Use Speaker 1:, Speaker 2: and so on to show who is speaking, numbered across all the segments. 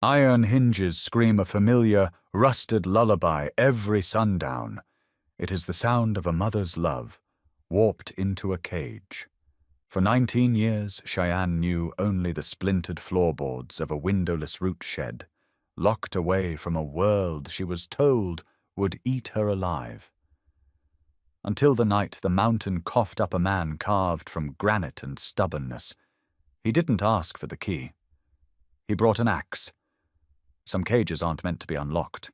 Speaker 1: Iron hinges scream a familiar, rusted lullaby every sundown. It is the sound of a mother's love, warped into a cage. For 19 years, Cheyenne knew only the splintered floorboards of a windowless root shed, locked away from a world she was told would eat her alive. Until the night the mountain coughed up a man carved from granite and stubbornness. He didn't ask for the key. He brought an axe. Some cages aren't meant to be unlocked.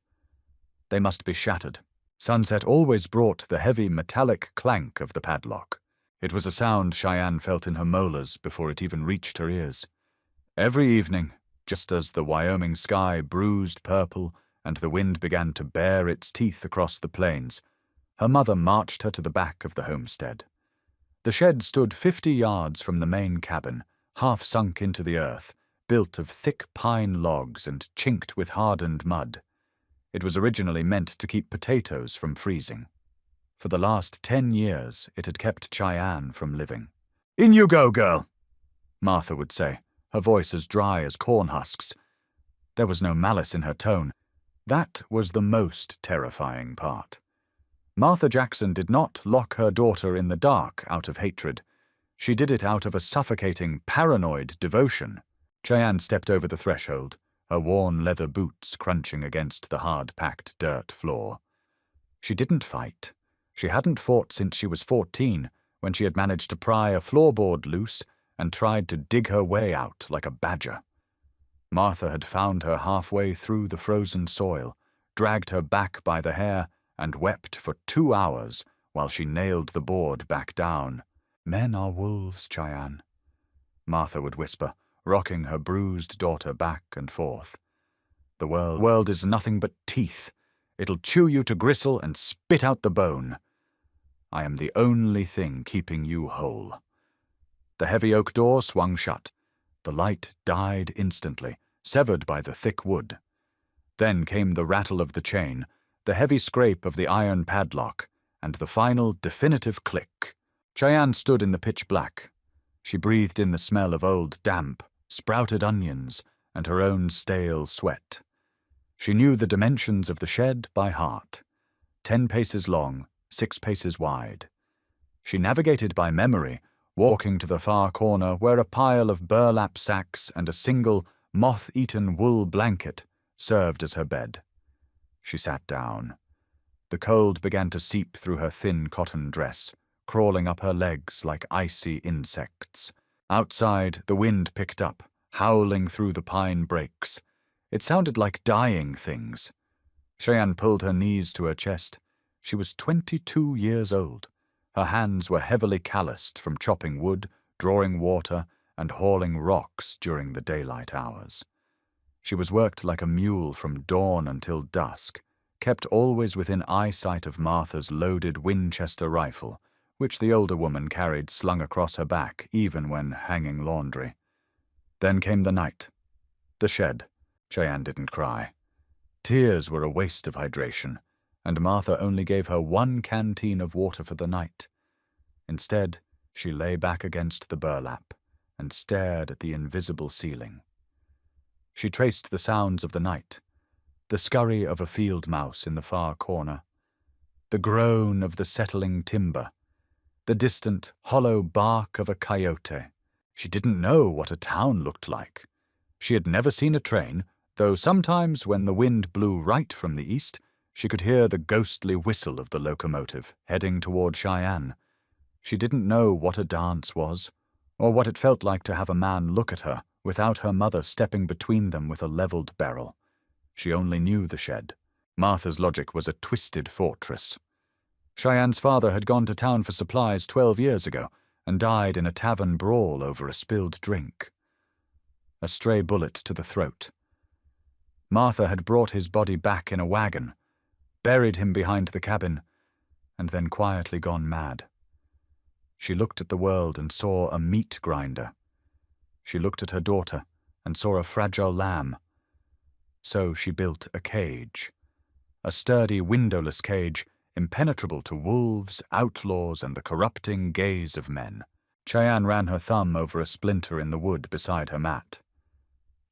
Speaker 1: They must be shattered. Sunset always brought the heavy metallic clank of the padlock. It was a sound Cheyenne felt in her molars before it even reached her ears. Every evening, just as the Wyoming sky bruised purple and the wind began to bare its teeth across the plains, her mother marched her to the back of the homestead. The shed stood 50 yards from the main cabin, half sunk into the earth, built of thick pine logs and chinked with hardened mud. It was originally meant to keep potatoes from freezing. For the last 10 years, it had kept Cheyenne from living. "In you go, girl," Martha would say, her voice as dry as corn husks. There was no malice in her tone. That was the most terrifying part. Martha Jackson did not lock her daughter in the dark out of hatred. She did it out of a suffocating, paranoid devotion. Cheyenne stepped over the threshold, her worn leather boots crunching against the hard-packed dirt floor. She didn't fight. She hadn't fought since she was 14, when she had managed to pry a floorboard loose and tried to dig her way out like a badger. Martha had found her halfway through the frozen soil, dragged her back by the hair, and wept for 2 hours while she nailed the board back down. "Men are wolves, Cheyenne," Martha would whisper, rocking her bruised daughter back and forth. "The world is nothing but teeth. It'll chew you to gristle and spit out the bone. I am the only thing keeping you whole." The heavy oak door swung shut. The light died instantly, severed by the thick wood. Then came the rattle of the chain, the heavy scrape of the iron padlock, and the final definitive click. Cheyenne stood in the pitch black. She breathed in the smell of old damp, sprouted onions, and her own stale sweat. She knew the dimensions of the shed by heart. 10 paces long, 6 paces wide. She navigated by memory, walking to the far corner where a pile of burlap sacks and a single, moth-eaten wool blanket served as her bed. She sat down. The cold began to seep through her thin cotton dress, crawling up her legs like icy insects. Outside, the wind picked up, howling through the pine brakes. It sounded like dying things. Cheyenne pulled her knees to her chest. She was 22 years old. Her hands were heavily calloused from chopping wood, drawing water, and hauling rocks during the daylight hours. She was worked like a mule from dawn until dusk, kept always within eyesight of Martha's loaded Winchester rifle, which the older woman carried slung across her back even when hanging laundry. Then came the night. The shed. Cheyenne didn't cry. Tears were a waste of hydration, and Martha only gave her 1 canteen of water for the night. Instead, she lay back against the burlap and stared at the invisible ceiling. She traced the sounds of the night, the scurry of a field mouse in the far corner, the groan of the settling timber, the distant, hollow bark of a coyote. She didn't know what a town looked like. She had never seen a train, though sometimes when the wind blew right from the east, she could hear the ghostly whistle of the locomotive heading toward Cheyenne. She didn't know what a dance was, or what it felt like to have a man look at her without her mother stepping between them with a leveled barrel. She only knew the shed. Martha's logic was a twisted fortress. Cheyenne's father had gone to town for supplies 12 years ago and died in a tavern brawl over a spilled drink. A stray bullet to the throat. Martha had brought his body back in a wagon, buried him behind the cabin, and then quietly gone mad. She looked at the world and saw a meat grinder. She looked at her daughter and saw a fragile lamb. So she built a cage. A sturdy, windowless cage, impenetrable to wolves, outlaws, and the corrupting gaze of men. Cheyenne ran her thumb over a splinter in the wood beside her mat.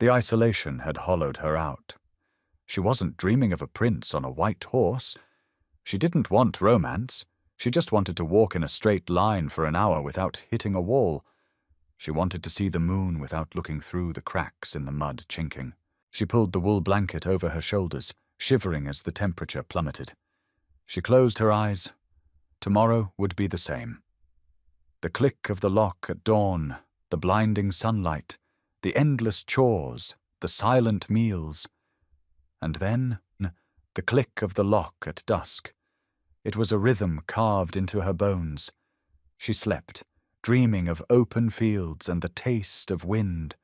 Speaker 1: The isolation had hollowed her out. She wasn't dreaming of a prince on a white horse. She didn't want romance. She just wanted to walk in a straight line for an hour without hitting a wall. She wanted to see the moon without looking through the cracks in the mud chinking. She pulled the wool blanket over her shoulders, shivering as the temperature plummeted. She closed her eyes. Tomorrow would be the same. The click of the lock at dawn, the blinding sunlight, the endless chores, the silent meals. And then, the click of the lock at dusk. It was a rhythm carved into her bones. She slept, dreaming of open fields and the taste of wind.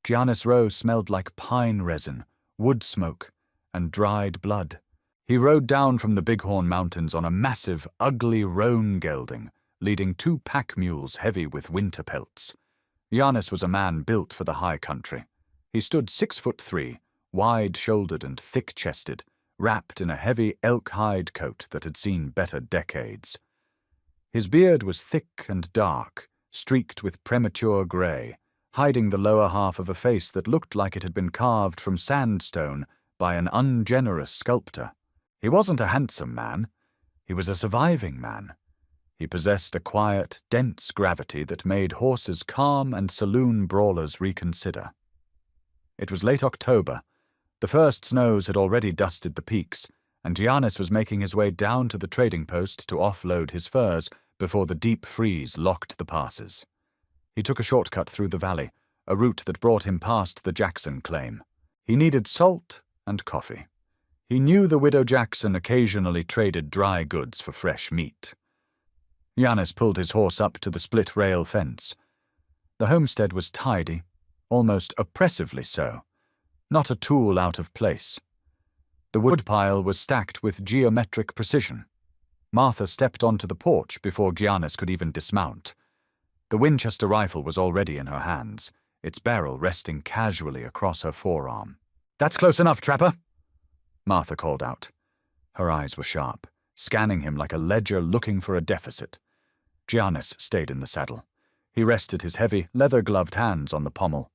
Speaker 1: Giannis Row smelled like pine resin, wood smoke, and dried blood. He rode down from the Bighorn Mountains on a massive, ugly roan gelding, leading 2 pack mules heavy with winter pelts. Giannis was a man built for the high country. He stood 6'3", wide-shouldered and thick-chested, wrapped in a heavy elk-hide coat that had seen better decades. His beard was thick and dark, streaked with premature grey, hiding the lower half of a face that looked like it had been carved from sandstone by an ungenerous sculptor. He wasn't a handsome man. He was a surviving man. He possessed a quiet, dense gravity that made horses calm and saloon brawlers reconsider. It was late October. The first snows had already dusted the peaks, and Giannis was making his way down to the trading post to offload his furs before the deep freeze locked the passes. He took a shortcut through the valley, a route that brought him past the Jackson claim. He needed salt and coffee. He knew the widow Jackson occasionally traded dry goods for fresh meat. Giannis pulled his horse up to the split-rail fence. The homestead was tidy, almost oppressively so, not a tool out of place. The woodpile was stacked with geometric precision. Martha stepped onto the porch before Giannis could even dismount. The Winchester rifle was already in her hands, its barrel resting casually across her forearm. "That's close enough, Trapper," Martha called out. Her eyes were sharp, scanning him like a ledger looking for a deficit. Giannis stayed in the saddle. He rested his heavy, leather-gloved hands on the pommel.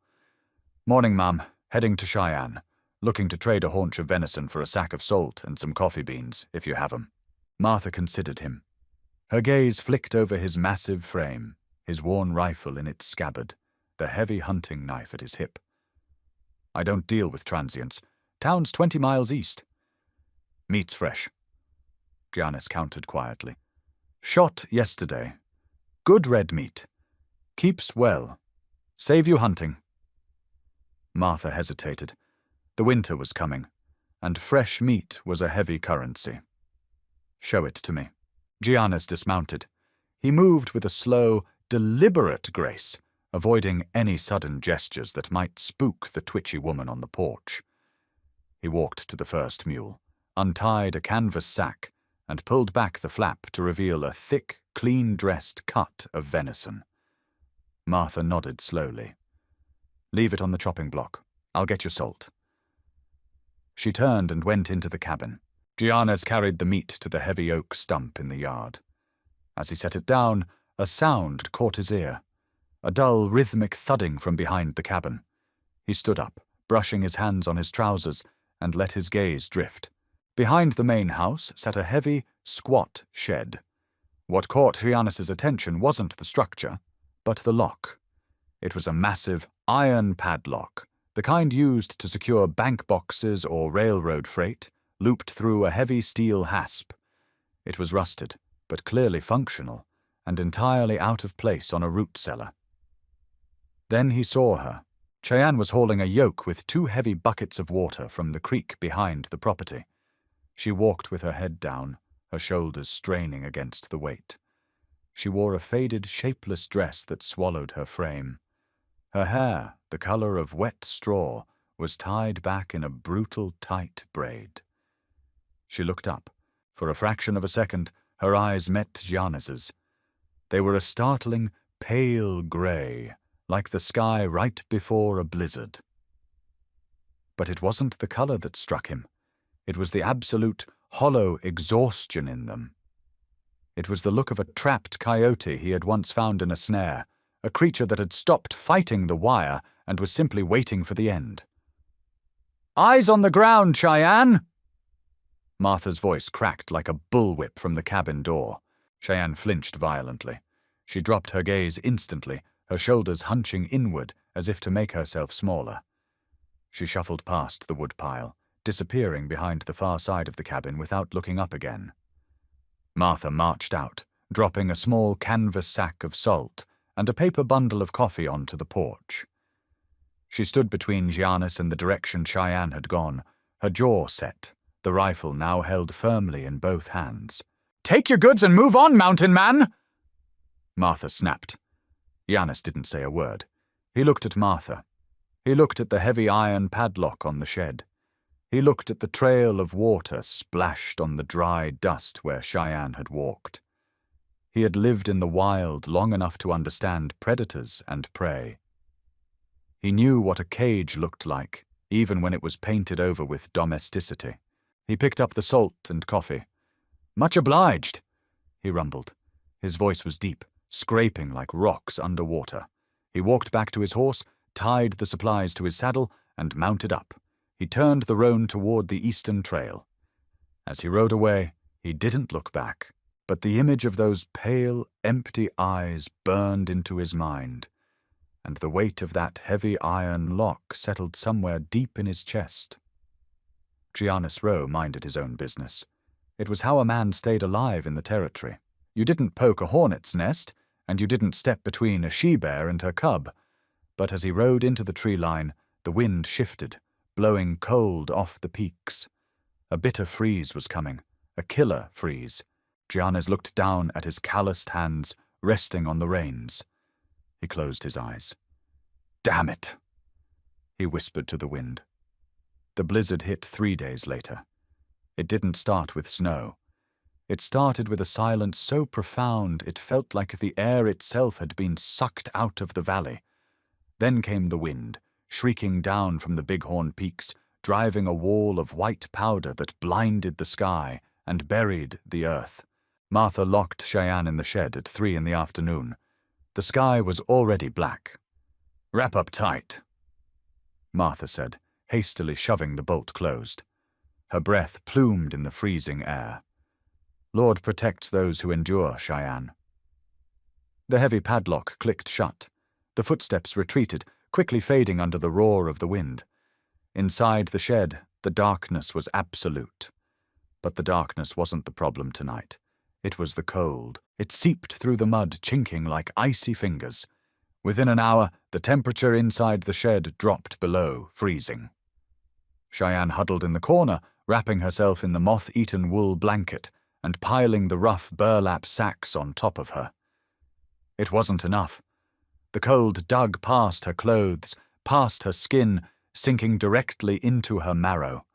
Speaker 1: "Morning, Ma'am. Heading to Cheyenne. Looking to trade a haunch of venison for a sack of salt and some coffee beans, if you have 'em." Martha considered him. Her gaze flicked over his massive frame, his worn rifle in its scabbard, the heavy hunting knife at his hip. "I don't deal with transients. Town's 20 miles east." "Meat's fresh," Giannis countered quietly. "Shot yesterday. Good red meat. Keeps well. Save you hunting." Martha hesitated. The winter was coming, and fresh meat was a heavy currency. "Show it to me." Giannis dismounted. He moved with a slow, deliberate grace, avoiding any sudden gestures that might spook the twitchy woman on the porch. He walked to the first mule, untied a canvas sack, and pulled back the flap to reveal a thick, clean-dressed cut of venison. Martha nodded slowly. "Leave it on the chopping block. I'll get you salt." She turned and went into the cabin. Giannis carried the meat to the heavy oak stump in the yard. As he set it down, a sound caught his ear, a dull, rhythmic thudding from behind the cabin. He stood up, brushing his hands on his trousers, and let his gaze drift. Behind the main house sat a heavy, squat shed. What caught Giannis's attention wasn't the structure, but the lock. It was a massive, iron padlock, the kind used to secure bank boxes or railroad freight, looped through a heavy steel hasp. It was rusted, but clearly functional, and entirely out of place on a root cellar. Then he saw her. Cheyenne was hauling a yoke with 2 heavy buckets of water from the creek behind the property. She walked with her head down, her shoulders straining against the weight. She wore a faded, shapeless dress that swallowed her frame. Her hair, the color of wet straw, was tied back in a brutal, tight braid. She looked up. For a fraction of a second, her eyes met Giannis's. They were a startling, pale gray, like the sky right before a blizzard. But it wasn't the color that struck him. It was the absolute, hollow exhaustion in them. It was the look of a trapped coyote he had once found in a snare, a creature that had stopped fighting the wire and was simply waiting for the end. "Eyes on the ground, Cheyenne!" Martha's voice cracked like a bullwhip from the cabin door. Cheyenne flinched violently. She dropped her gaze instantly, her shoulders hunching inward as if to make herself smaller. She shuffled past the woodpile, disappearing behind the far side of the cabin without looking up again. Martha marched out, dropping a small canvas sack of salt and a paper bundle of coffee onto the porch. She stood between Giannis and the direction Cheyenne had gone, her jaw set, the rifle now held firmly in both hands. "Take your goods and move on, mountain man!" Martha snapped. Giannis didn't say a word. He looked at Martha. He looked at the heavy iron padlock on the shed. He looked at the trail of water splashed on the dry dust where Cheyenne had walked. He had lived in the wild long enough to understand predators and prey. He knew what a cage looked like, even when it was painted over with domesticity. He picked up the salt and coffee. "Much obliged," he rumbled. His voice was deep, scraping like rocks underwater. He walked back to his horse, tied the supplies to his saddle, and mounted up. He turned the roan toward the eastern trail. As he rode away, he didn't look back, but the image of those pale, empty eyes burned into his mind, and the weight of that heavy iron lock settled somewhere deep in his chest. Giannis Rowe minded his own business. It was how a man stayed alive in the territory. You didn't poke a hornet's nest, and you didn't step between a she-bear and her cub. But as he rode into the tree line, the wind shifted, blowing cold off the peaks. A bitter freeze was coming, a killer freeze. Giannis looked down at his calloused hands, resting on the reins. He closed his eyes. "Damn it," he whispered to the wind. The blizzard hit 3 days later. It didn't start with snow. It started with a silence so profound it felt like the air itself had been sucked out of the valley. Then came the wind, shrieking down from the Bighorn Peaks, driving a wall of white powder that blinded the sky and buried the earth. Martha locked Cheyenne in the shed at 3 in the afternoon. The sky was already black. "Wrap up tight," Martha said, hastily shoving the bolt closed. Her breath plumed in the freezing air. "Lord protects those who endure, Cheyenne." The heavy padlock clicked shut. The footsteps retreated, quickly fading under the roar of the wind. Inside the shed, the darkness was absolute. But the darkness wasn't the problem tonight. It was the cold. It seeped through the mud, chinking like icy fingers. Within an hour, the temperature inside the shed dropped below freezing. Cheyenne huddled in the corner, wrapping herself in the moth-eaten wool blanket and piling the rough burlap sacks on top of her. It wasn't enough. The cold dug past her clothes, past her skin, sinking directly into her marrow.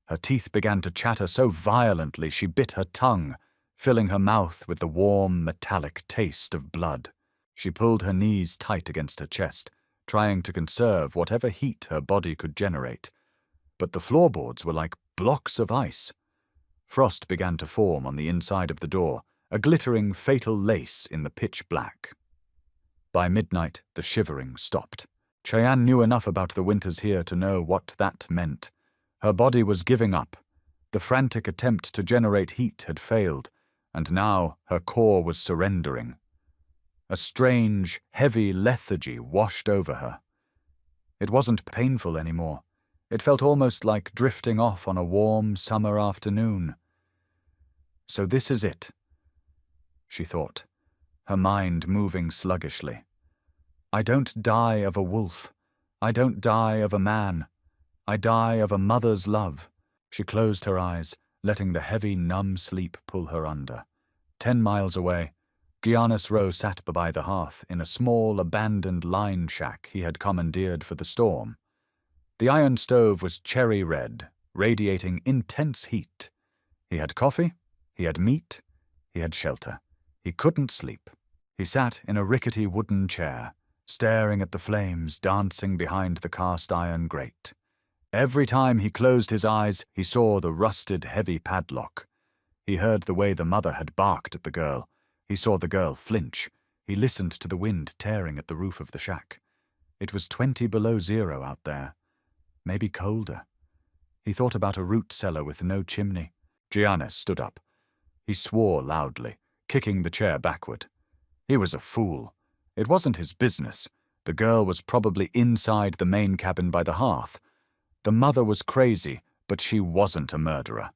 Speaker 1: Her teeth began to chatter so violently she bit her tongue, filling her mouth with the warm, metallic taste of blood. She pulled her knees tight against her chest, trying to conserve whatever heat her body could generate. But the floorboards were like blocks of ice. Frost began to form on the inside of the door, a glittering, fatal lace in the pitch black. By midnight, the shivering stopped. Cheyenne knew enough about the winters here to know what that meant. Her body was giving up. The frantic attempt to generate heat had failed, and now her core was surrendering. A strange, heavy lethargy washed over her. It wasn't painful anymore. It felt almost like drifting off on a warm summer afternoon. So this is it, she thought, her mind moving sluggishly. I don't die of a wolf. I don't die of a man. I die of a mother's love. She closed her eyes, letting the heavy, numb sleep pull her under. 10 miles away, Giannis Rowe sat by the hearth in a small, abandoned line shack he had commandeered for the storm. The iron stove was cherry red, radiating intense heat. He had coffee, he had meat, he had shelter. He couldn't sleep. He sat in a rickety wooden chair, staring at the flames dancing behind the cast-iron grate. Every time he closed his eyes, he saw the rusted, heavy padlock. He heard the way the mother had barked at the girl. He saw the girl flinch. He listened to the wind tearing at the roof of the shack. It was 20 below zero out there. Maybe colder. He thought about a root cellar with no chimney. Giannis stood up. He swore loudly, kicking the chair backward. He was a fool. It wasn't his business. The girl was probably inside the main cabin by the hearth. The mother was crazy, but she wasn't a murderer.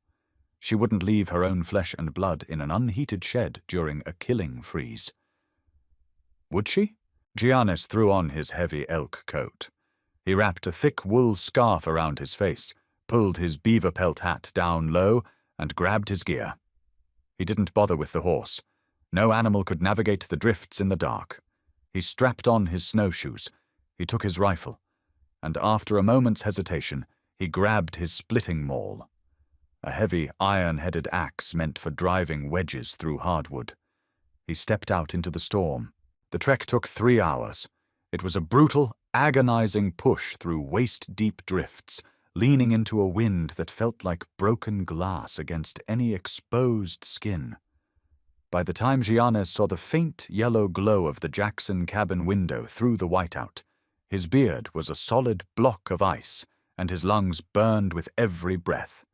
Speaker 1: She wouldn't leave her own flesh and blood in an unheated shed during a killing freeze. Would she? Giannis threw on his heavy elk coat. He wrapped a thick wool scarf around his face, pulled his beaver pelt hat down low, and grabbed his gear. He didn't bother with the horse. No animal could navigate the drifts in the dark. He strapped on his snowshoes. He took his rifle. And after a moment's hesitation, he grabbed his splitting maul. A heavy, iron-headed axe meant for driving wedges through hardwood. He stepped out into the storm. The trek took 3 hours. It was a brutal, agonizing push through waist-deep drifts, leaning into a wind that felt like broken glass against any exposed skin. By the time Giannis saw the faint yellow glow of the Jackson cabin window through the whiteout, his beard was a solid block of ice, and his lungs burned with every breath.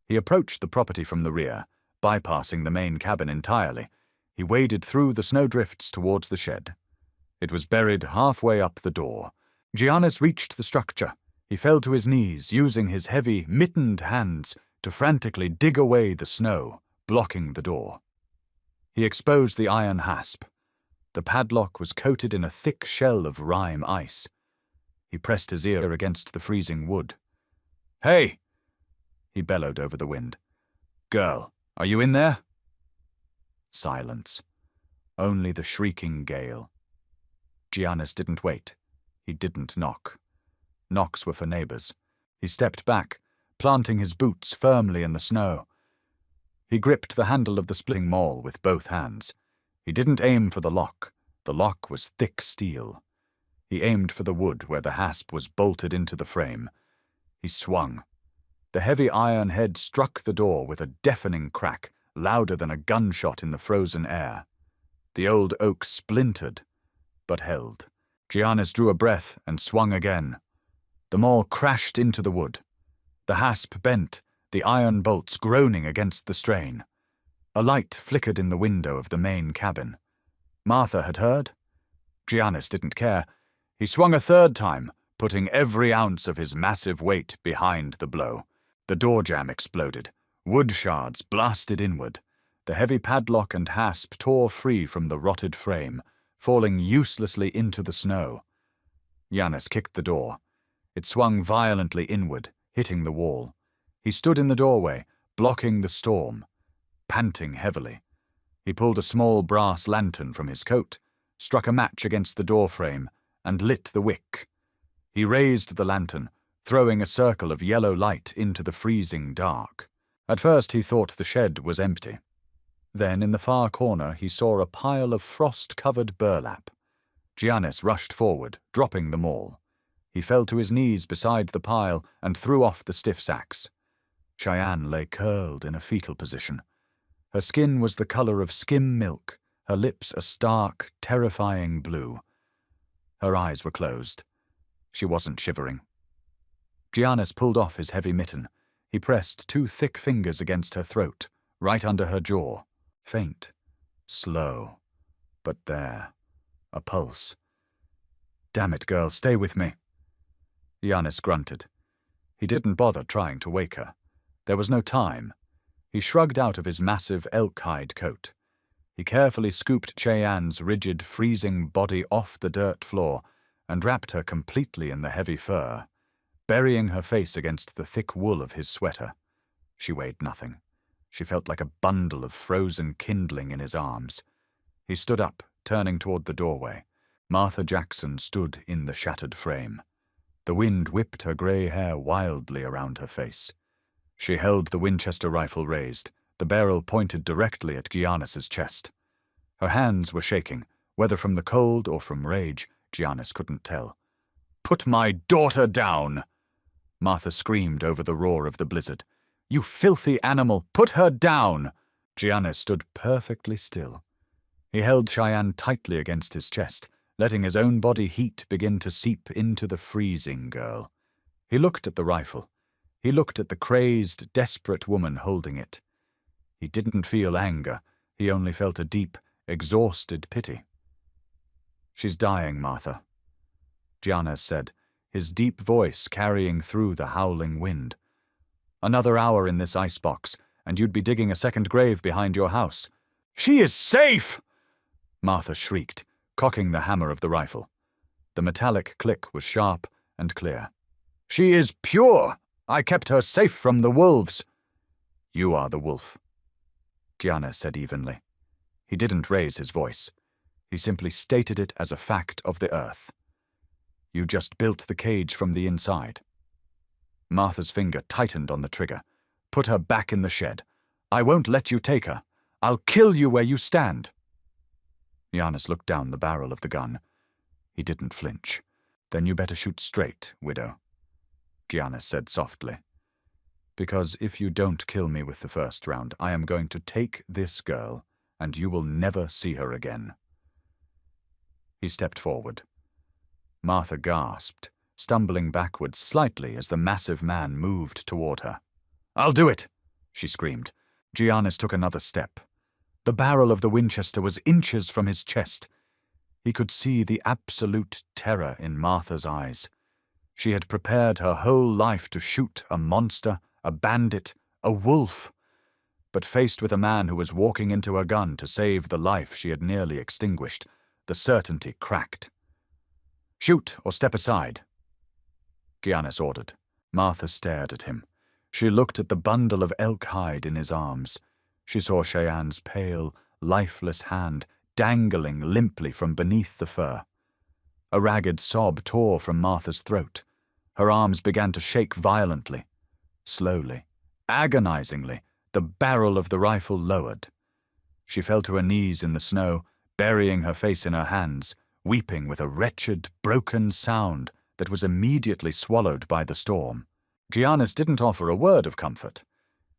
Speaker 1: He approached the property from the rear, bypassing the main cabin entirely. He waded through the snowdrifts towards the shed. It was buried halfway up the door. Giannis reached the structure. He fell to his knees, using his heavy, mittened hands to frantically dig away the snow, blocking the door. He exposed the iron hasp. The padlock was coated in a thick shell of rime ice. He pressed his ear against the freezing wood. "Hey!" he bellowed over the wind. "Girl, are you in there?" Silence. Only the shrieking gale. Giannis didn't wait. He didn't knock. Knocks were for neighbors. He stepped back, planting his boots firmly in the snow. He gripped the handle of the splitting maul with both hands. He didn't aim for the lock. The lock was thick steel. He aimed for the wood where the hasp was bolted into the frame. He swung. The heavy iron head struck the door with a deafening crack, louder than a gunshot in the frozen air. The old oak splintered, but held. Giannis drew a breath and swung again. The maul crashed into the wood. The hasp bent, the iron bolts groaning against the strain. A light flickered in the window of the main cabin. Martha had heard. Giannis didn't care. He swung a third time, putting every ounce of his massive weight behind the blow. The door jamb exploded. Wood shards blasted inward. The heavy padlock and hasp tore free from the rotted frame, falling uselessly into the snow. Giannis kicked the door. It swung violently inward, hitting the wall. He stood in the doorway, blocking the storm, panting heavily. He pulled a small brass lantern from his coat, struck a match against the doorframe, and lit the wick. He raised the lantern, throwing a circle of yellow light into the freezing dark. At first he thought the shed was empty. Then in the far corner he saw a pile of frost-covered burlap. Giannis rushed forward, dropping the maul. He fell to his knees beside the pile and threw off the stiff sacks. Cheyenne lay curled in a fetal position. Her skin was the color of skim milk, her lips a stark, terrifying blue. Her eyes were closed. She wasn't shivering. Giannis pulled off his heavy mitten. He pressed 2 thick fingers against her throat, right under her jaw. Faint, slow, but there. A pulse. "Damn it, girl, stay with me." Giannis grunted. He didn't bother trying to wake her. There was no time. He shrugged out of his massive elk-hide coat. He carefully scooped Cheyenne's rigid, freezing body off the dirt floor and wrapped her completely in the heavy fur, burying her face against the thick wool of his sweater. She weighed nothing. She felt like a bundle of frozen kindling in his arms. He stood up, turning toward the doorway. Martha Jackson stood in the shattered frame. The wind whipped her gray hair wildly around her face. She held the Winchester rifle raised, the barrel pointed directly at Giannis's chest. Her hands were shaking, whether from the cold or from rage, Giannis couldn't tell. "Put my daughter down!" Martha screamed over the roar of the blizzard. "You filthy animal, put her down!" Giannis stood perfectly still. He held Cheyenne tightly against his chest, letting his own body heat begin to seep into the freezing girl. He looked at the rifle. He looked at the crazed, desperate woman holding it. He didn't feel anger. He only felt a deep, exhausted pity. "She's dying, Martha," Giannis said, his deep voice carrying through the howling wind. "Another hour in this icebox, and you'd be digging a second grave behind your house." "She is safe!" Martha shrieked, cocking the hammer of the rifle. The metallic click was sharp and clear. "She is pure! I kept her safe from the wolves." "You are the wolf," Giannis said evenly. He didn't raise his voice. He simply stated it as a fact of the earth. "You just built the cage from the inside." Martha's finger tightened on the trigger. "Put her back in the shed. I won't let you take her. I'll kill you where you stand." Giannis looked down the barrel of the gun. He didn't flinch. "Then you better shoot straight, widow," Giannis said softly. "Because if you don't kill me with the first round, I am going to take this girl, and you will never see her again." He stepped forward. Martha gasped, stumbling backwards slightly as the massive man moved toward her. "I'll do it!" she screamed. Giannis took another step. The barrel of the Winchester was inches from his chest. He could see the absolute terror in Martha's eyes. She had prepared her whole life to shoot a monster, a bandit, a wolf. But faced with a man who was walking into her gun to save the life she had nearly extinguished, the certainty cracked. "Shoot or step aside," Giannis ordered. Martha stared at him. She looked at the bundle of elk hide in his arms. She saw Cheyenne's pale, lifeless hand dangling limply from beneath the fur. A ragged sob tore from Martha's throat. Her arms began to shake violently. Slowly, agonizingly, the barrel of the rifle lowered. She fell to her knees in the snow, burying her face in her hands, weeping with a wretched, broken sound that was immediately swallowed by the storm. Giannis didn't offer a word of comfort.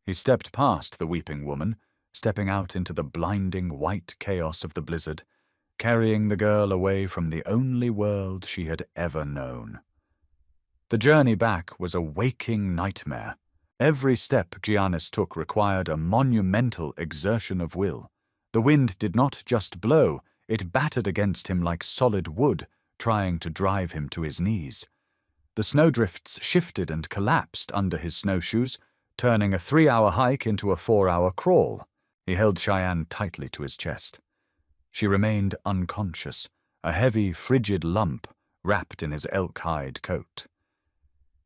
Speaker 1: He stepped past the weeping woman, stepping out into the blinding white chaos of the blizzard, carrying the girl away from the only world she had ever known. The journey back was a waking nightmare. Every step Giannis took required a monumental exertion of will. The wind did not just blow, it battered against him like solid wood, trying to drive him to his knees. The snowdrifts shifted and collapsed under his snowshoes, turning a 3-hour hike into a 4-hour crawl. He held Cheyenne tightly to his chest. She remained unconscious, a heavy, frigid lump wrapped in his elk hide coat.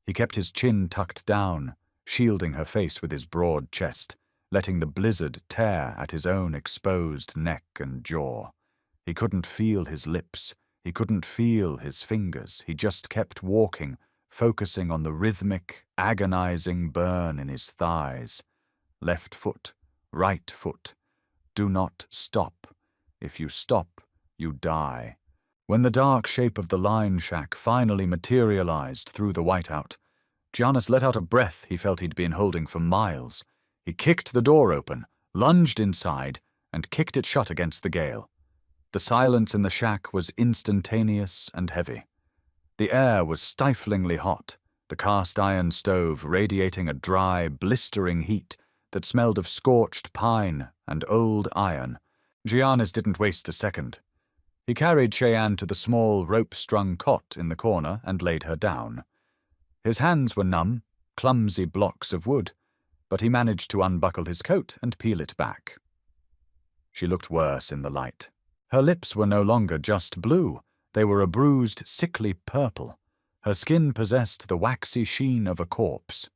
Speaker 1: He kept his chin tucked down, shielding her face with his broad chest, letting the blizzard tear at his own exposed neck and jaw. He couldn't feel his lips. He couldn't feel his fingers. He just kept walking, focusing on the rhythmic, agonizing burn in his thighs. Left foot, right foot. Do not stop. If you stop, you die. When the dark shape of the line shack finally materialized through the whiteout, Giannis let out a breath he felt he'd been holding for miles. He kicked the door open, lunged inside, and kicked it shut against the gale. The silence in the shack was instantaneous and heavy. The air was stiflingly hot, the cast-iron stove radiating a dry, blistering heat that smelled of scorched pine and old iron. Giannis didn't waste a second. He carried Cheyenne to the small, rope-strung cot in the corner and laid her down. His hands were numb, clumsy blocks of wood, but he managed to unbuckle his coat and peel it back. She looked worse in the light. Her lips were no longer just blue. They were a bruised, sickly purple. Her skin possessed the waxy sheen of a corpse.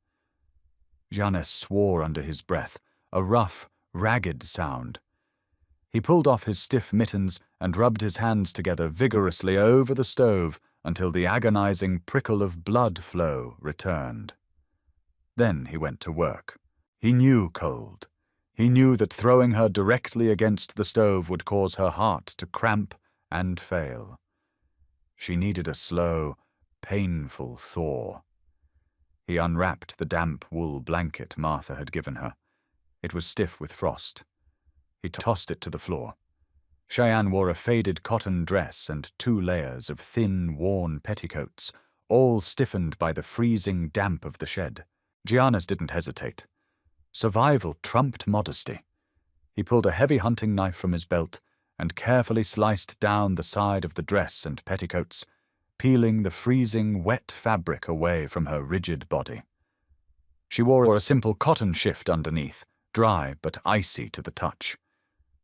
Speaker 1: Giannis swore under his breath, a rough, ragged sound. He pulled off his stiff mittens and rubbed his hands together vigorously over the stove until the agonizing prickle of blood flow returned. Then he went to work. He knew cold. He knew that throwing her directly against the stove would cause her heart to cramp and fail. She needed a slow, painful thaw. He unwrapped the damp wool blanket Martha had given her. It was stiff with frost. He tossed it to the floor. Cheyenne wore a faded cotton dress and 2 layers of thin, worn petticoats, all stiffened by the freezing damp of the shed. Giannis didn't hesitate. Survival trumped modesty. He pulled a heavy hunting knife from his belt and carefully sliced down the side of the dress and petticoats, peeling the freezing, wet fabric away from her rigid body. She wore a simple cotton shift underneath, dry but icy to the touch.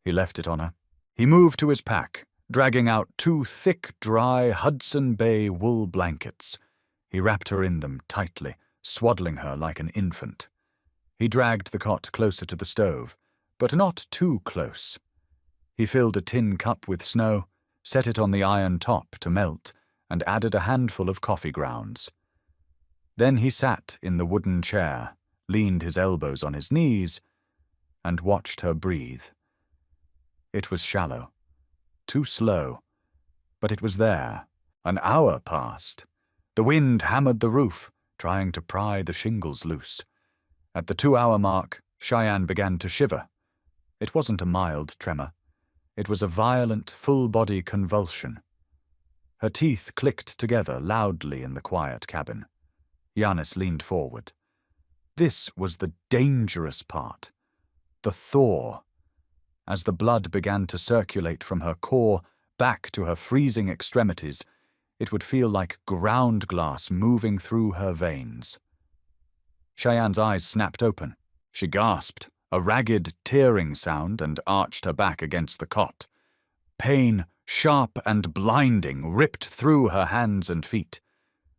Speaker 1: He left it on her. He moved to his pack, dragging out 2 thick, dry Hudson Bay wool blankets. He wrapped her in them tightly, swaddling her like an infant. He dragged the cot closer to the stove, but not too close. He filled a tin cup with snow, set it on the iron top to melt, and added a handful of coffee grounds. Then he sat in the wooden chair, leaned his elbows on his knees, and watched her breathe. It was shallow, too slow, but it was there. An hour passed. The wind hammered the roof, trying to pry the shingles loose. At the 2-hour mark, Cheyenne began to shiver. It wasn't a mild tremor. It was a violent, full-body convulsion. Her teeth clicked together loudly in the quiet cabin. Giannis leaned forward. This was the dangerous part. The thaw. As the blood began to circulate from her core back to her freezing extremities, it would feel like ground glass moving through her veins. Cheyenne's eyes snapped open. She gasped, a ragged, tearing sound, and arched her back against the cot. Pain, sharp and blinding, ripped through her hands and feet.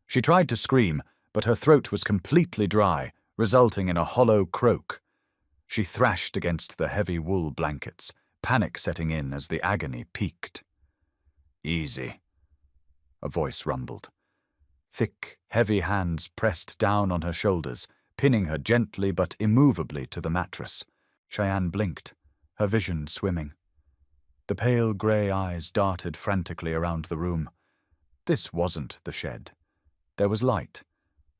Speaker 1: She tried to scream, but her throat was completely dry, resulting in a hollow croak. She thrashed against the heavy wool blankets, panic setting in as the agony peaked. "Easy," a voice rumbled. Thick, heavy hands pressed down on her shoulders, pinning her gently but immovably to the mattress. Cheyenne blinked, her vision swimming. The pale grey eyes darted frantically around the room. This wasn't the shed. There was light,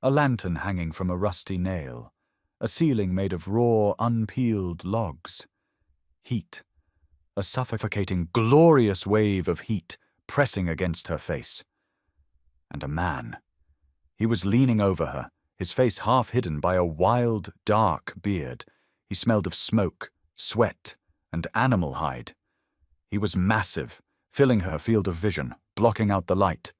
Speaker 1: a lantern hanging from a rusty nail, a ceiling made of raw, unpeeled logs. Heat, a suffocating, glorious wave of heat pressing against her face. And a man. He was leaning over her, his face half hidden by a wild, dark beard. He smelled of smoke, sweat, and animal hide. He was massive, filling her field of vision, blocking out the light.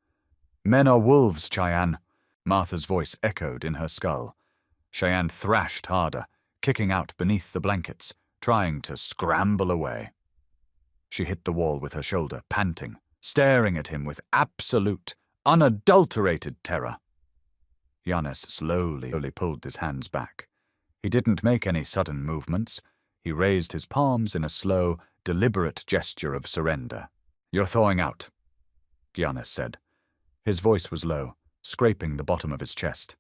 Speaker 1: "Men are wolves, Cheyenne," Martha's voice echoed in her skull. Cheyenne thrashed harder, kicking out beneath the blankets, trying to scramble away. She hit the wall with her shoulder, panting, staring at him with absolute, unadulterated terror. Giannis slowly pulled his hands back. He didn't make any sudden movements. He raised his palms in a slow, deliberate gesture of surrender. "You're thawing out," Giannis said. His voice was low, scraping the bottom of his chest.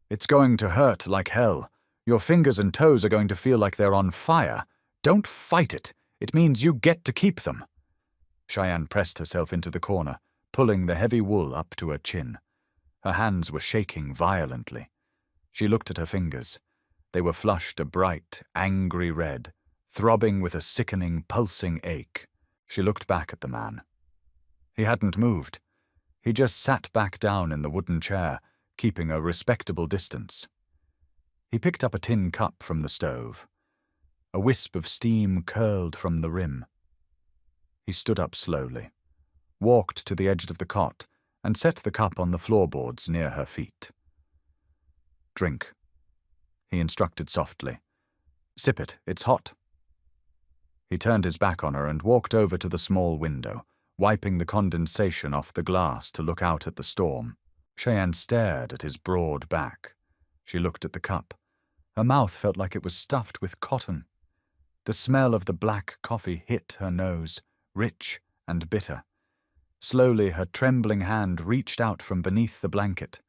Speaker 1: "It's going to hurt like hell. Your fingers and toes are going to feel like they're on fire. Don't fight it. It means you get to keep them." Cheyenne pressed herself into the corner, pulling the heavy wool up to her chin. Her hands were shaking violently. She looked at her fingers. They were flushed a bright, angry red, throbbing with a sickening, pulsing ache. She looked back at the man. He hadn't moved. He just sat back down in the wooden chair, keeping a respectable distance. He picked up a tin cup from the stove. A wisp of steam curled from the rim. He stood up slowly, walked to the edge of the cot, and set the cup on the floorboards near her feet. "Drink," he instructed softly. "Sip it, it's hot." He turned his back on her and walked over to the small window, wiping the condensation off the glass to look out at the storm. Cheyenne stared at his broad back. She looked at the cup. Her mouth felt like it was stuffed with cotton. The smell of the black coffee hit her nose, rich and bitter. Slowly, her trembling hand reached out from beneath the blanket.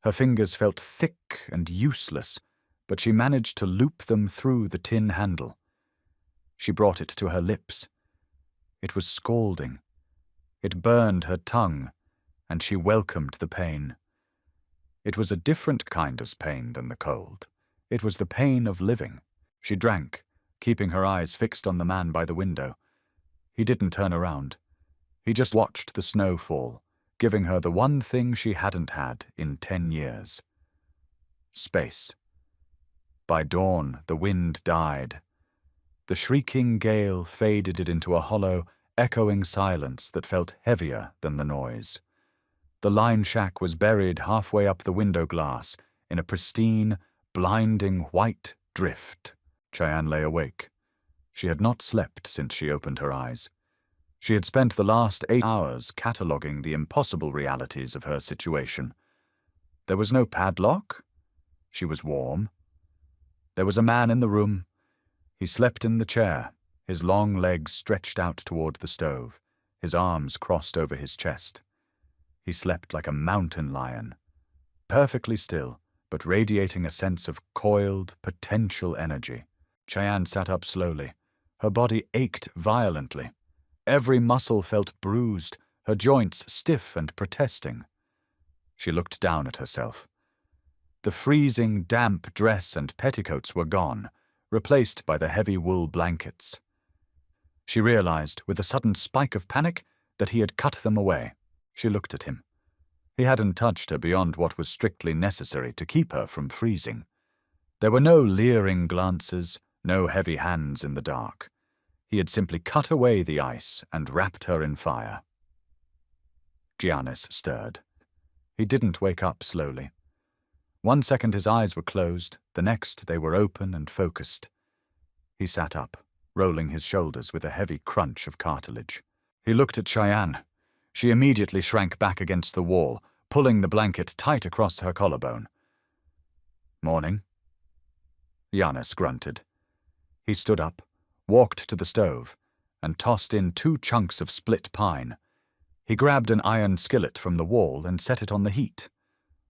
Speaker 1: Her fingers felt thick and useless, but she managed to loop them through the tin handle. She brought it to her lips. It was scalding. It burned her tongue, and she welcomed the pain. It was a different kind of pain than the cold. It was the pain of living. She drank, keeping her eyes fixed on the man by the window. He didn't turn around. He just watched the snow fall, giving her the one thing she hadn't had in 10 years. Space. By dawn, the wind died. The shrieking gale faded it into a hollow, echoing silence that felt heavier than the noise. The line shack was buried halfway up the window glass in a pristine, blinding white drift. Cheyenne lay awake. She had not slept since she opened her eyes. She had spent the last 8 hours cataloguing the impossible realities of her situation. There was no padlock. She was warm. There was a man in the room. He slept in the chair, his long legs stretched out toward the stove, his arms crossed over his chest. He slept like a mountain lion, perfectly still, but radiating a sense of coiled, potential energy. Cheyenne sat up slowly. Her body ached violently. Every muscle felt bruised, her joints stiff and protesting. She looked down at herself. The freezing, damp dress and petticoats were gone, replaced by the heavy wool blankets. She realized, with a sudden spike of panic, that he had cut them away. She looked at him. He hadn't touched her beyond what was strictly necessary to keep her from freezing. There were no leering glances, no heavy hands in the dark. He had simply cut away the ice and wrapped her in fire. Giannis stirred. He didn't wake up slowly. 1 second his eyes were closed, the next they were open and focused. He sat up, rolling his shoulders with a heavy crunch of cartilage. He looked at Cheyenne. She immediately shrank back against the wall, pulling the blanket tight across her collarbone. "Morning." Giannis grunted. He stood up, walked to the stove, and tossed in 2 chunks of split pine. He grabbed an iron skillet from the wall and set it on the heat.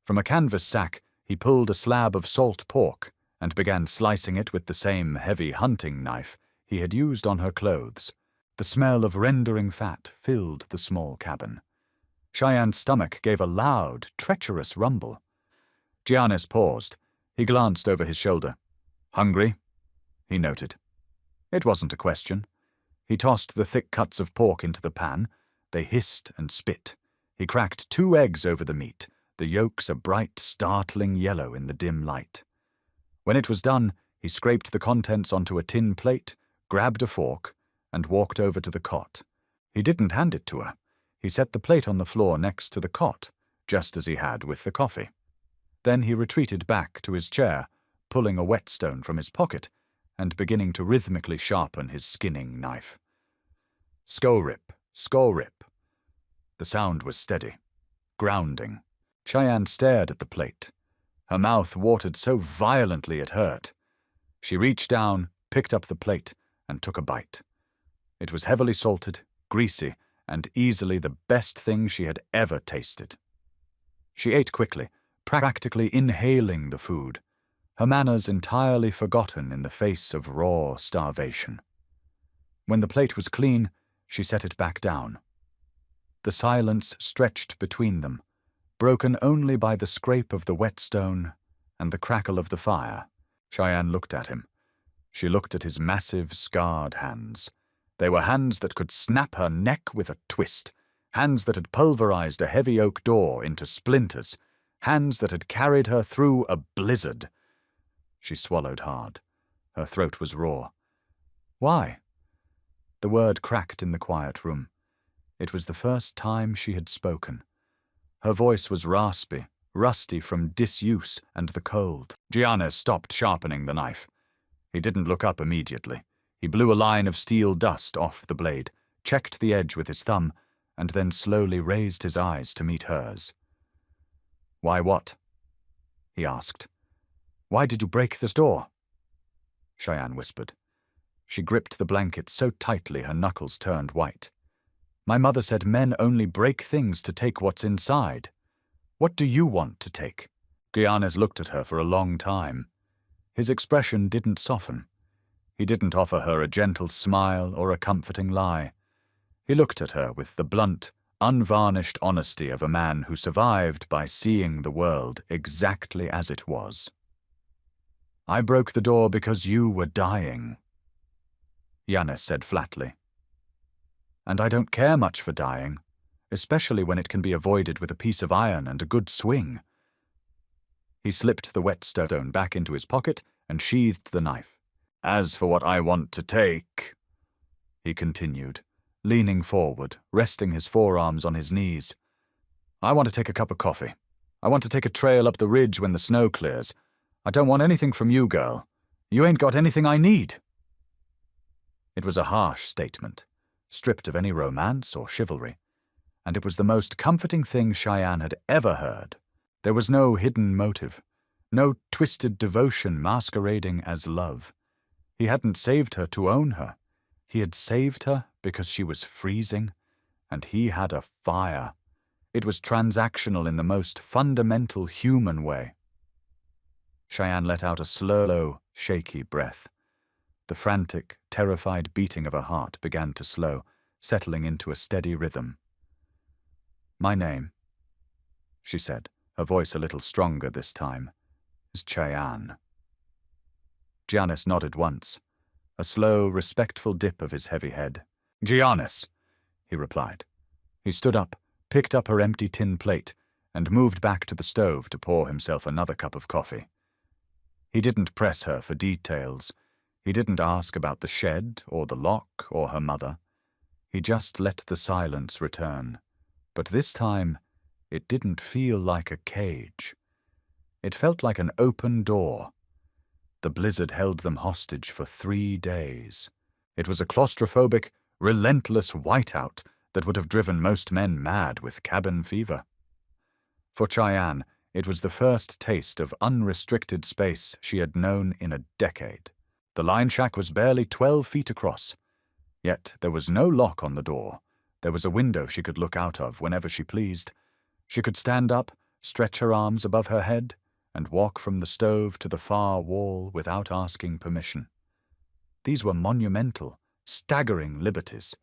Speaker 1: From a canvas sack, he pulled a slab of salt pork and began slicing it with the same heavy hunting knife he had used on her clothes. The smell of rendering fat filled the small cabin. Cheyenne's stomach gave a loud, treacherous rumble. Giannis paused. He glanced over his shoulder. "Hungry?" he noted. It wasn't a question. He tossed the thick cuts of pork into the pan. They hissed and spit. He cracked 2 eggs over the meat, the yolks a bright, startling yellow in the dim light. When it was done, he scraped the contents onto a tin plate, grabbed a fork, and walked over to the cot. He didn't hand it to her. He set the plate on the floor next to the cot, just as he had with the coffee. Then he retreated back to his chair, pulling a whetstone from his pocket and beginning to rhythmically sharpen his skinning knife. Sko-rip, sko-rip. The sound was steady, grounding. Cheyenne stared at the plate. Her mouth watered so violently it hurt. She reached down, picked up the plate, and took a bite. It was heavily salted, greasy, and easily the best thing she had ever tasted. She ate quickly, practically inhaling the food, her manners entirely forgotten in the face of raw starvation. When the plate was clean, she set it back down. The silence stretched between them, broken only by the scrape of the whetstone and the crackle of the fire. Cheyenne looked at him. She looked at his massive, scarred hands. They were hands that could snap her neck with a twist, hands that had pulverized a heavy oak door into splinters, hands that had carried her through a blizzard. She swallowed hard. Her throat was raw. "Why?" The word cracked in the quiet room. It was the first time she had spoken. Her voice was raspy, rusty from disuse and the cold. Giannis stopped sharpening the knife. He didn't look up immediately. He blew a line of steel dust off the blade, checked the edge with his thumb, and then slowly raised his eyes to meet hers. "Why what?" he asked. "Why did you break this door?" Cheyenne whispered. She gripped the blanket so tightly her knuckles turned white. "My mother said men only break things to take what's inside. What do you want to take?" Giannis looked at her for a long time. His expression didn't soften. He didn't offer her a gentle smile or a comforting lie. He looked at her with the blunt, unvarnished honesty of a man who survived by seeing the world exactly as it was. "I broke the door because you were dying," Giannis said flatly. and I don't care much for dying, especially when it can be avoided with a piece of iron and a good swing." He slipped the whetstone back into his pocket and sheathed the knife. "As for what I want to take," he continued, leaning forward, resting his forearms on his knees, "I want to take a cup of coffee. I want to take a trail up the ridge when the snow clears. I don't want anything from you, girl. You ain't got anything I need." It was a harsh statement, stripped of any romance or chivalry, and it was the most comforting thing Cheyenne had ever heard. There was no hidden motive, no twisted devotion masquerading as love. He hadn't saved her to own her. He had saved her because she was freezing, and he had a fire. It was transactional in the most fundamental human way. Cheyenne let out a slow, shaky breath. The frantic, terrified beating of her heart began to slow, settling into a steady rhythm. "My name," she said, her voice a little stronger this time, "is Cheyenne." Giannis nodded once, a slow, respectful dip of his heavy head. "Giannis," he replied. He stood up, picked up her empty tin plate, and moved back to the stove to pour himself another cup of coffee. He didn't press her for details. He didn't ask about the shed or the lock or her mother. He just let the silence return. But this time, it didn't feel like a cage. It felt like an open door. The blizzard held them hostage for 3 days. It was a claustrophobic, relentless whiteout that would have driven most men mad with cabin fever. For Cheyenne, it was the first taste of unrestricted space she had known in a decade. The line shack was barely 12 feet across. Yet there was no lock on the door. There was a window she could look out of whenever she pleased. She could stand up, stretch her arms above her head, and walk from the stove to the far wall without asking permission. These were monumental, staggering liberties.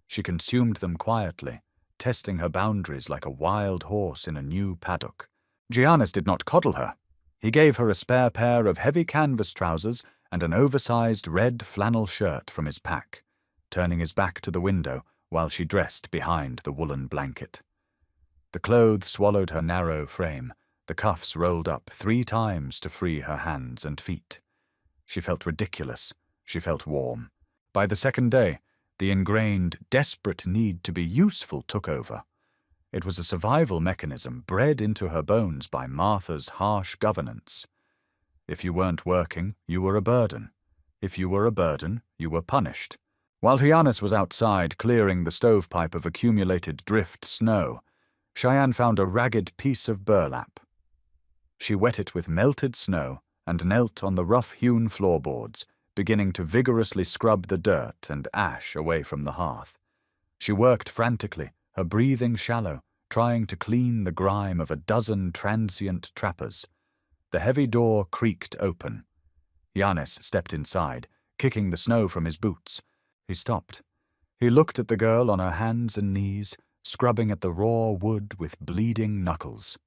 Speaker 1: She consumed them quietly, testing her boundaries like a wild horse in a new paddock. Giannis did not coddle her. He gave her a spare pair of heavy canvas trousers and an oversized red flannel shirt from his pack, turning his back to the window while she dressed behind the woolen blanket. The clothes swallowed her narrow frame, the cuffs rolled up 3 times to free her hands and feet. She felt ridiculous. She felt warm. By the second day, the ingrained, desperate need to be useful took over. It was a survival mechanism bred into her bones by Martha's harsh governance. If you weren't working, you were a burden. If you were a burden, you were punished. While Giannis was outside clearing the stovepipe of accumulated drift snow, Cheyenne found a ragged piece of burlap. She wet it with melted snow and knelt on the rough-hewn floorboards, beginning to vigorously scrub the dirt and ash away from the hearth. She worked frantically, her breathing shallow, trying to clean the grime of a dozen transient trappers. The heavy door creaked open. Giannis stepped inside, kicking the snow from his boots. He stopped. He looked at the girl on her hands and knees, scrubbing at the raw wood with bleeding knuckles.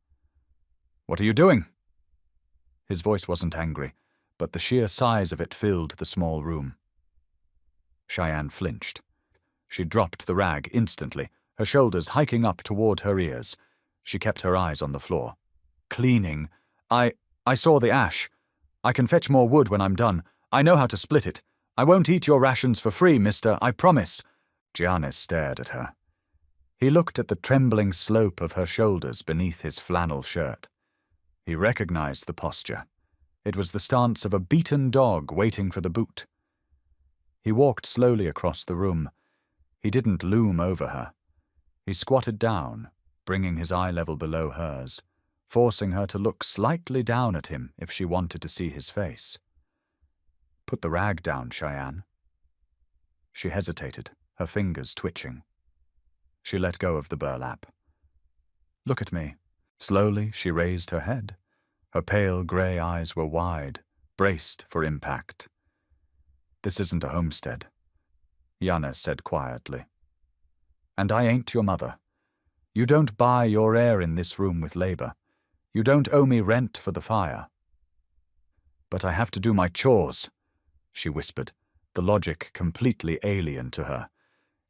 Speaker 1: "What are you doing?" His voice wasn't angry, but the sheer size of it filled the small room. Cheyenne flinched. She dropped the rag instantly, her shoulders hiking up toward her ears. She kept her eyes on the floor. "Cleaning. I saw the ash. I can fetch more wood when I'm done. I know how to split it. I won't eat your rations for free, mister, I promise." Giannis stared at her. He looked at the trembling slope of her shoulders beneath his flannel shirt. He recognized the posture. It was the stance of a beaten dog waiting for the boot. He walked slowly across the room. He didn't loom over her. He squatted down, bringing his eye level below hers, forcing her to look slightly down at him if she wanted to see his face. "Put the rag down, Cheyenne." She hesitated, her fingers twitching. She let go of the burlap. "Look at me." Slowly, she raised her head. Her pale gray eyes were wide, braced for impact. "This isn't a homestead," Giannis said quietly. "And I ain't your mother. You don't buy your air in this room with labor. You don't owe me rent for the fire." "But I have to do my chores," she whispered, the logic completely alien to her.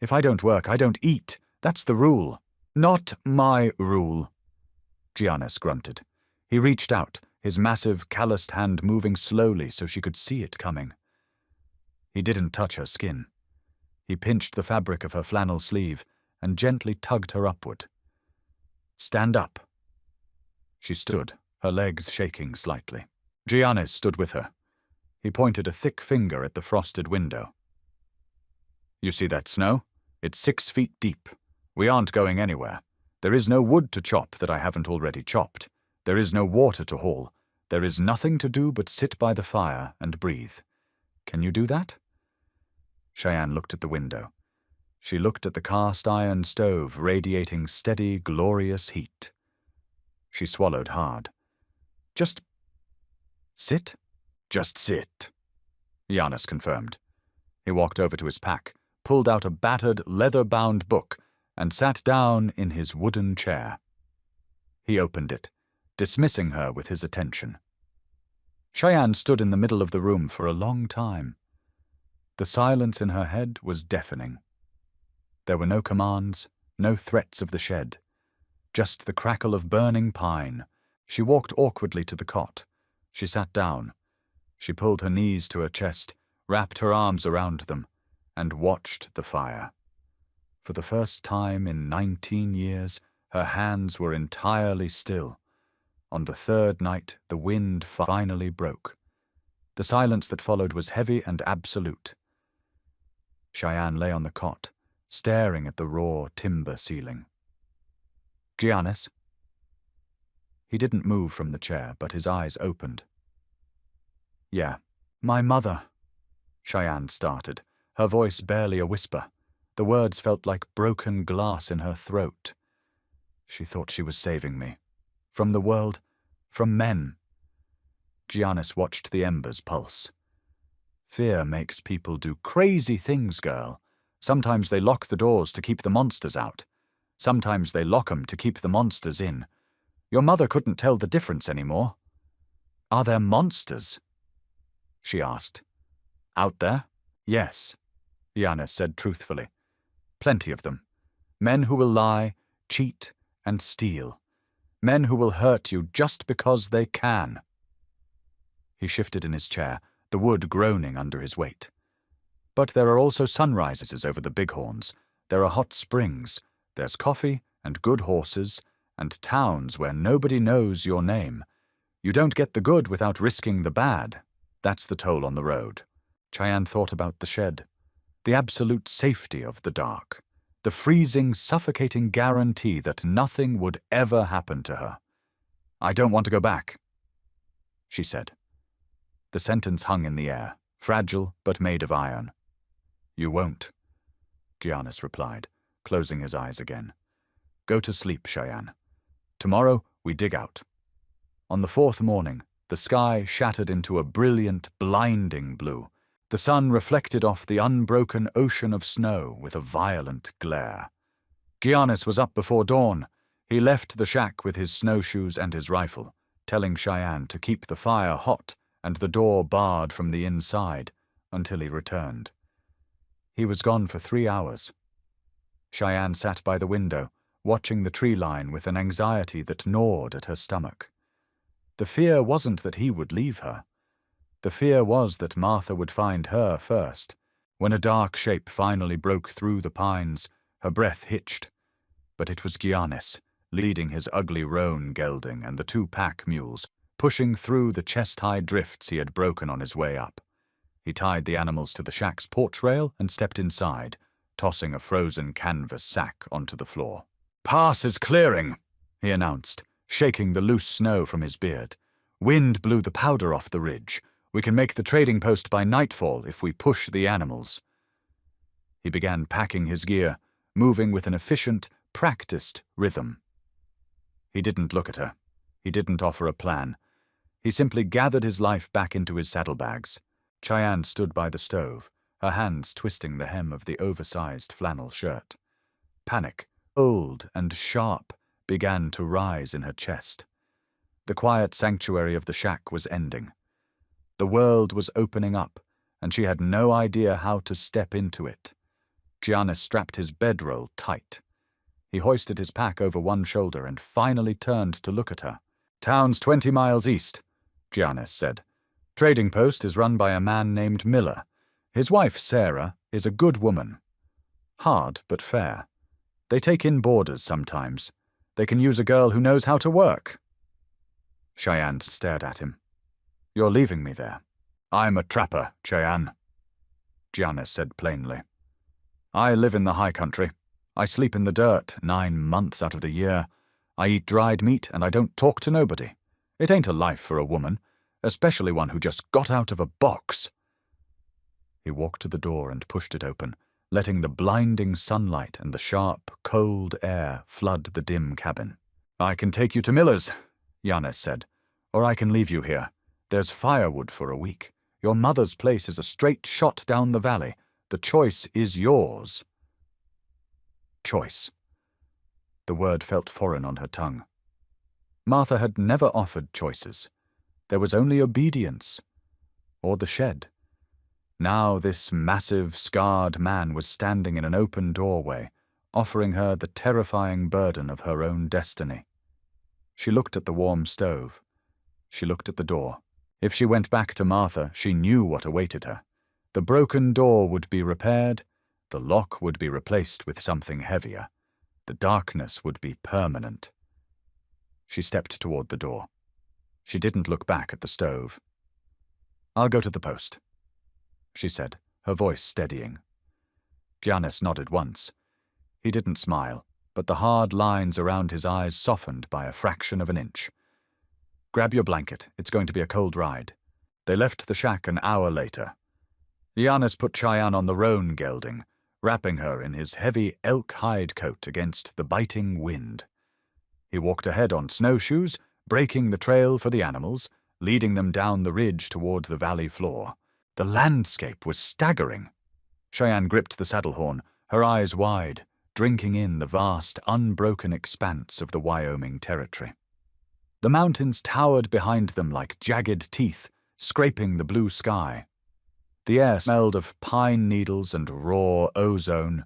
Speaker 1: If I don't work, I don't eat. That's the rule. Not my rule, Giannis grunted. He reached out, his massive, calloused hand moving slowly so she could see it coming. He didn't touch her skin. He pinched the fabric of her flannel sleeve and gently tugged her upward. Stand up. She stood, her legs shaking slightly. Giannis stood with her. He pointed a thick finger at the frosted window. You see that snow? It's 6 feet deep. We aren't going anywhere. There is no wood to chop that I haven't already chopped. There is no water to haul. There is nothing to do but sit by the fire and breathe. Can you do that? Cheyenne looked at the window. She looked at the cast-iron stove radiating steady, glorious heat. She swallowed hard. Just sit? Just sit, Giannis confirmed. He walked over to his pack, pulled out a battered, leather-bound book, and sat down in his wooden chair. He opened it, dismissing her with his attention. Cheyenne stood in the middle of the room for a long time. The silence in her head was deafening. There were no commands, no threats of the shed, just the crackle of burning pine. She walked awkwardly to the cot. She sat down. She pulled her knees to her chest, wrapped her arms around them, and watched the fire. For the first time in 19 years, her hands were entirely still. On the third night, the wind finally broke. The silence that followed was heavy and absolute. Cheyenne lay on the cot, staring at the raw timber ceiling. Giannis? He didn't move from the chair, but his eyes opened. Yeah, my mother, Cheyenne started, her voice barely a whisper. The words felt like broken glass in her throat. She thought she was saving me. From the world, from men. Giannis watched the embers pulse. Fear makes people do crazy things, girl. Sometimes they lock the doors to keep the monsters out. Sometimes they lock 'em to keep the monsters in. Your mother couldn't tell the difference anymore. Are there monsters? She asked. Out there? Yes, Giannis said truthfully. Plenty of them. Men who will lie, cheat, and steal. Men who will hurt you just because they can. He shifted in his chair, the wood groaning under his weight. But there are also sunrises over the bighorns. There are hot springs. There's coffee and good horses and towns where nobody knows your name. You don't get the good without risking the bad. That's the toll on the road. Cheyenne thought about the shed. The absolute safety of the dark. The freezing, suffocating guarantee that nothing would ever happen to her. I don't want to go back, she said. The sentence hung in the air, fragile but made of iron. You won't, Giannis replied, closing his eyes again. Go to sleep, Cheyenne. Tomorrow we dig out. On the 4th morning, the sky shattered into a brilliant, blinding blue. The sun reflected off the unbroken ocean of snow with a violent glare. Giannis was up before dawn. He left the shack with his snowshoes and his rifle, telling Cheyenne to keep the fire hot and the door barred from the inside until he returned. He was gone for 3 hours. Cheyenne sat by the window, watching the tree line with an anxiety that gnawed at her stomach. The fear wasn't that he would leave her. The fear was that Martha would find her first. When a dark shape finally broke through the pines, her breath hitched. But it was Giannis, leading his ugly roan gelding and the 2 pack mules, pushing through the chest-high drifts he had broken on his way up. He tied the animals to the shack's porch rail and stepped inside, tossing a frozen canvas sack onto the floor. Pass is clearing, he announced, shaking the loose snow from his beard. Wind blew the powder off the ridge. We can make the trading post by nightfall if we push the animals. He began packing his gear, moving with an efficient, practiced rhythm. He didn't look at her. He didn't offer a plan. He simply gathered his life back into his saddlebags. Cheyenne stood by the stove, her hands twisting the hem of the oversized flannel shirt. Panic, old and sharp, began to rise in her chest. The quiet sanctuary of the shack was ending. The world was opening up, and she had no idea how to step into it. Giannis strapped his bedroll tight. He hoisted his pack over one shoulder and finally turned to look at her. "Town's 20 miles east," Giannis said. "Trading post is run by a man named Miller. His wife, Sarah, is a good woman. Hard but fair. They take in boarders sometimes. They can use a girl who knows how to work." Cheyenne stared at him. "You're leaving me there." "I'm a trapper, Cheyenne," Giannis said plainly. "I live in the high country. I sleep in the dirt 9 months out of the year. I eat dried meat and I don't talk to nobody. It ain't a life for a woman, especially one who just got out of a box." He walked to the door and pushed it open, letting the blinding sunlight and the sharp, cold air flood the dim cabin. "I can take you to Miller's," Giannis said, "or I can leave you here. There's firewood for a week. Your mother's place is a straight shot down the valley. The choice is yours." Choice. The word felt foreign on her tongue. Martha had never offered choices. There was only obedience. Or the shed. Now this massive, scarred man was standing in an open doorway, offering her the terrifying burden of her own destiny. She looked at the warm stove. She looked at the door. If she went back to Martha, she knew what awaited her. The broken door would be repaired, the lock would be replaced with something heavier. The darkness would be permanent. She stepped toward the door. She didn't look back at the stove. "I'll go to the post," she said, her voice steadying. Giannis nodded once. He didn't smile, but the hard lines around his eyes softened by a fraction of an inch. "Grab your blanket. It's going to be a cold ride." They left the shack an hour later. Giannis put Cheyenne on the roan gelding, wrapping her in his heavy elk hide coat against the biting wind. He walked ahead on snowshoes, breaking the trail for the animals, leading them down the ridge toward the valley floor. The landscape was staggering. Cheyenne gripped the saddle horn, her eyes wide, drinking in the vast, unbroken expanse of the Wyoming territory. The mountains towered behind them like jagged teeth, scraping the blue sky. The air smelled of pine needles and raw ozone.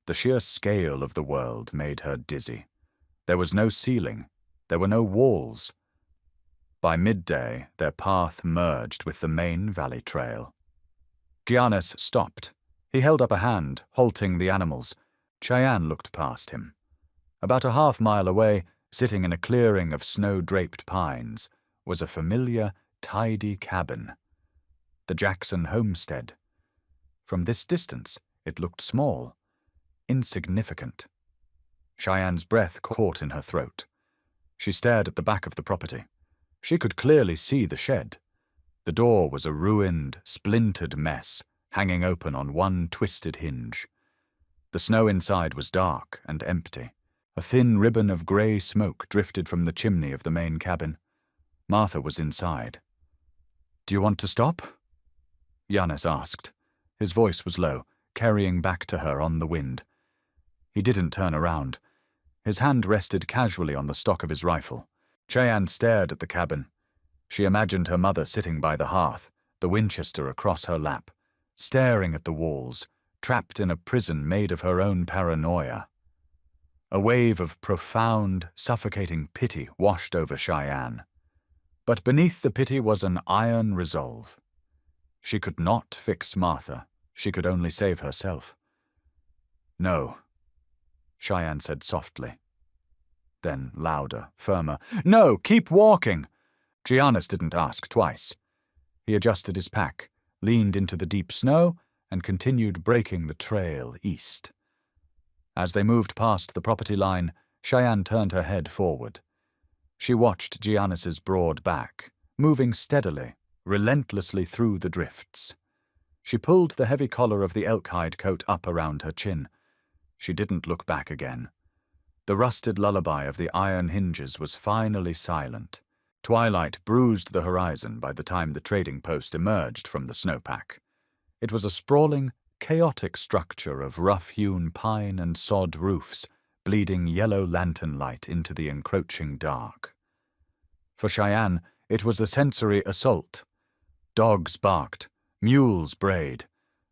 Speaker 1: The sheer scale of the world made her dizzy. There was no ceiling. There were no walls. By midday, their path merged with the main valley trail. Giannis stopped. He held up a hand, halting the animals. Cheyenne looked past him. About a half-mile away, sitting in a clearing of snow-draped pines, was a familiar, tidy cabin. The Jackson homestead. From this distance, it looked small, insignificant. Cheyenne's breath caught in her throat. She stared at the back of the property. She could clearly see the shed. The door was a ruined, splintered mess, hanging open on one twisted hinge. The snow inside was dark and empty. A thin ribbon of grey smoke drifted from the chimney of the main cabin. Martha was inside. "Do you want to stop?" Giannis asked. His voice was low, carrying back to her on the wind. He didn't turn around. His hand rested casually on the stock of his rifle. Cheyenne stared at the cabin. She imagined her mother sitting by the hearth, the Winchester across her lap, staring at the walls, trapped in a prison made of her own paranoia. A wave of profound, suffocating pity washed over Cheyenne. But beneath the pity was an iron resolve. She could not fix Martha. She could only save herself. "No," Cheyenne said softly. Then louder, firmer, "No, keep walking!" Giannis didn't ask twice. He adjusted his pack, leaned into the deep snow, and continued breaking the trail east. As they moved past the property line, Cheyenne turned her head forward. She watched Giannis's broad back, moving steadily, relentlessly through the drifts. She pulled the heavy collar of the elk-hide coat up around her chin. She didn't look back again. The rusted lullaby of the iron hinges was finally silent. Twilight bruised the horizon by the time the trading post emerged from the snowpack. It was a sprawling, chaotic structure of rough-hewn pine and sod roofs, bleeding yellow lantern light into the encroaching dark. For Cheyenne, it was a sensory assault. Dogs barked, mules brayed.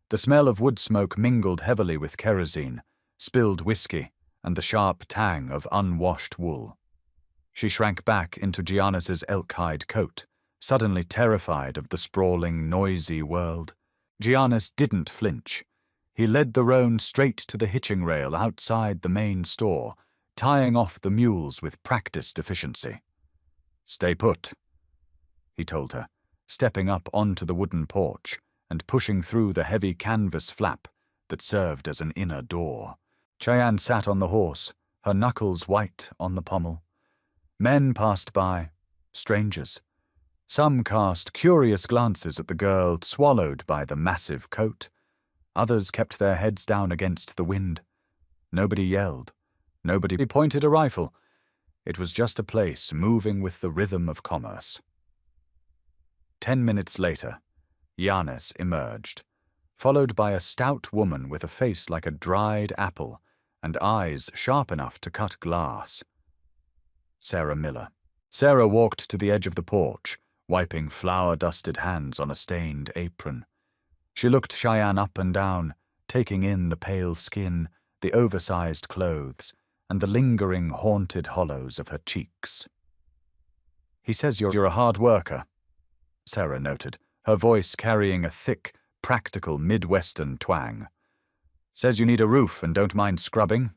Speaker 1: The smell of wood smoke mingled heavily with kerosene, spilled whiskey, and the sharp tang of unwashed wool. She shrank back into Giannis's elk-hide coat, suddenly terrified of the sprawling, noisy world. Giannis didn't flinch. He led the roan straight to the hitching rail outside the main store, tying off the mules with practiced efficiency. "Stay put," he told her, stepping up onto the wooden porch and pushing through the heavy canvas flap that served as an inner door. Cheyenne sat on the horse, her knuckles white on the pommel. Men passed by, strangers. Some cast curious glances at the girl swallowed by the massive coat. Others kept their heads down against the wind. Nobody yelled. Nobody pointed a rifle. It was just a place moving with the rhythm of commerce. 10 minutes later, Giannis emerged, followed by a stout woman with a face like a dried apple and eyes sharp enough to cut glass. Sarah Miller. Sarah walked to the edge of the porch, wiping flour-dusted hands on a stained apron. She looked Cheyenne up and down, taking in the pale skin, the oversized clothes, and the lingering, haunted hollows of her cheeks. "He says you're a hard worker," Sarah noted, her voice carrying a thick, practical Midwestern twang. "Says you need a roof and don't mind scrubbing."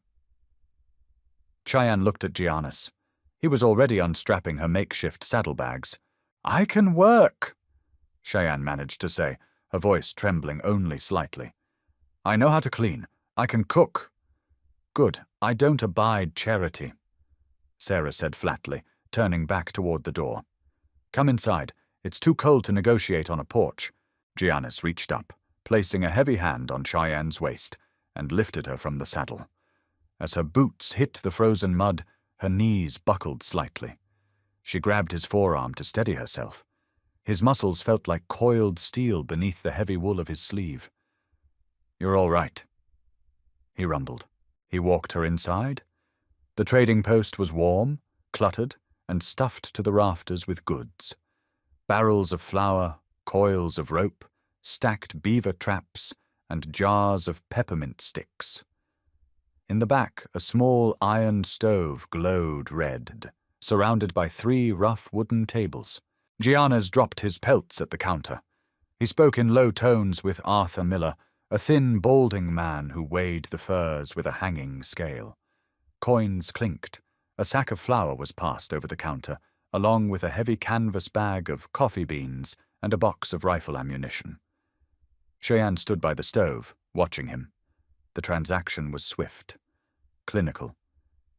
Speaker 1: Cheyenne looked at Giannis. He was already unstrapping her makeshift saddlebags. "I can work," Cheyenne managed to say, her voice trembling only slightly. "I know how to clean. I can cook." "Good. I don't abide charity," Sarah said flatly, turning back toward the door. "Come inside. It's too cold to negotiate on a porch." Giannis reached up, placing a heavy hand on Cheyenne's waist, and lifted her from the saddle. As her boots hit the frozen mud, her knees buckled slightly. She grabbed his forearm to steady herself. His muscles felt like coiled steel beneath the heavy wool of his sleeve. "You're all right," he rumbled. He walked her inside. The trading post was warm, cluttered, and stuffed to the rafters with goods. Barrels of flour, coils of rope, stacked beaver traps, and jars of peppermint sticks. In the back, a small iron stove glowed red, surrounded by 3 rough wooden tables. Giannis dropped his pelts at the counter. He spoke in low tones with Arthur Miller, a thin, balding man who weighed the furs with a hanging scale. Coins clinked. A sack of flour was passed over the counter, along with a heavy canvas bag of coffee beans and a box of rifle ammunition. Cheyenne stood by the stove, watching him. The transaction was swift, clinical.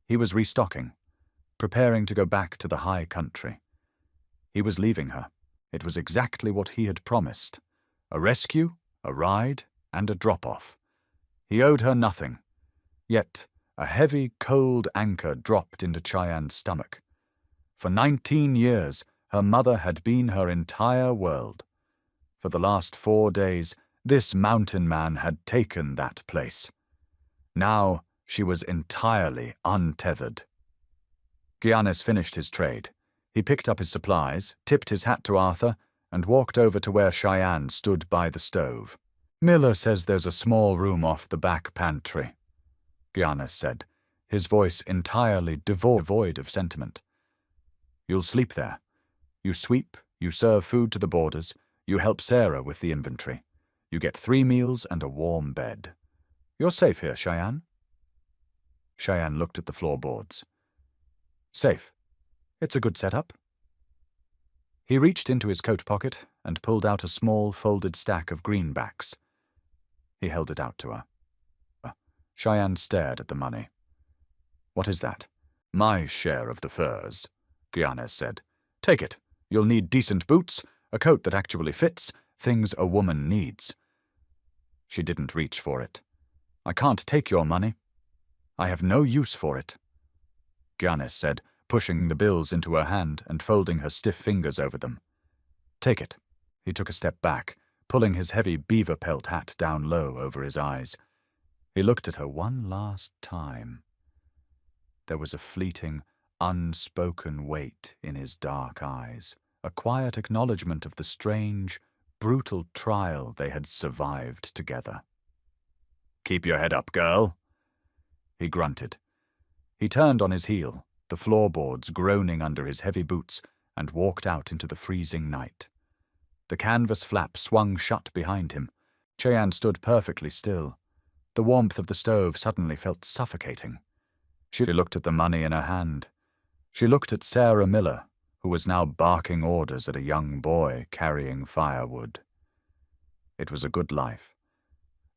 Speaker 1: He was restocking, preparing to go back to the high country. He was leaving her. It was exactly what he had promised. A rescue, a ride, and a drop-off. He owed her nothing. Yet, a heavy, cold anchor dropped into Cheyenne's stomach. For 19 years, her mother had been her entire world. For the last 4 days, this mountain man had taken that place. Now, she was entirely untethered. Giannis finished his trade. He picked up his supplies, tipped his hat to Arthur, and walked over to where Cheyenne stood by the stove. "Miller says there's a small room off the back pantry," Giannis said, his voice entirely devoid of sentiment. "You'll sleep there. You sweep, you serve food to the boarders, you help Sarah with the inventory. You get 3 meals and a warm bed. You're safe here, Cheyenne." Cheyenne looked at the floorboards. "Safe. It's a good setup." He reached into his coat pocket and pulled out a small folded stack of greenbacks. He held it out to her. Cheyenne stared at the money. "What is that?" "My share of the furs," Giannis said. "Take it. You'll need decent boots, a coat that actually fits, things a woman needs." She didn't reach for it. "I can't take your money. I have no use for it," Giannis said, pushing the bills into her hand and folding her stiff fingers over them. "Take it." He took a step back, pulling his heavy beaver pelt hat down low over his eyes. He looked at her one last time. There was a fleeting, unspoken weight in his dark eyes, a quiet acknowledgement of the strange, brutal trial they had survived together. "Keep your head up, girl," he grunted. He turned on his heel, the floorboards groaning under his heavy boots, and walked out into the freezing night. The canvas flap swung shut behind him. Cheyenne stood perfectly still. The warmth of the stove suddenly felt suffocating. She looked at the money in her hand. She looked at Sarah Miller, who was now barking orders at a young boy carrying firewood. It was a good life.